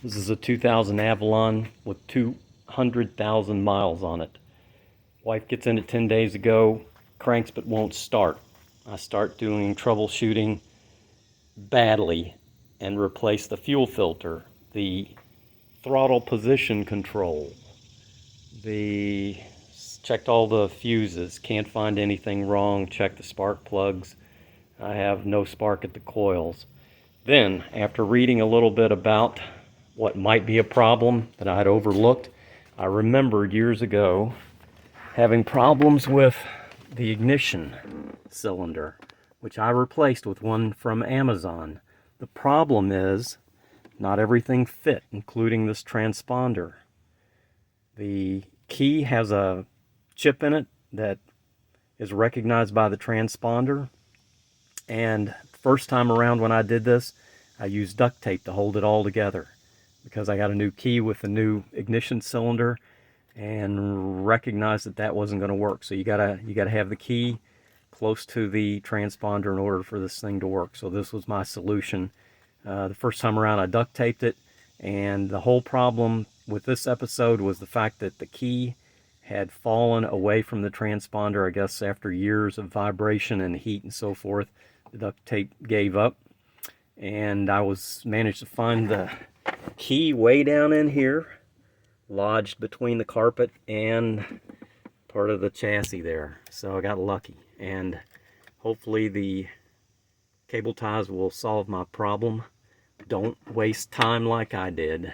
This is a 2000 Avalon with 200,000 miles on it. Wife gets in it 10 days ago, cranks but won't start. I start doing troubleshooting badly and replace the fuel filter, the throttle position control, checked all the fuses, can't find anything wrong, checked the spark plugs. I have no spark at the coils. Then, after reading a little bit about what might be a problem that I had overlooked, I remembered years ago having problems with the ignition cylinder, which I replaced with one from Amazon. The problem is not everything fit, including this transponder. The key has a chip in it that is recognized by the transponder, and first time around when I did this, I used duct tape to hold it all together because I got a new key with a new ignition cylinder and recognized that that wasn't going to work. So you gotta have the key close to the transponder in order for this thing to work. So this was my solution. The first time around I duct taped it, and the whole problem with this episode was the fact that the key had fallen away from the transponder. I guess after years of vibration and heat and so forth, the duct tape gave up, and I managed to find the key way down in here, lodged between the carpet and part of the chassis there. So I got lucky, and hopefully the cable ties will solve my problem. Don't waste time like I did.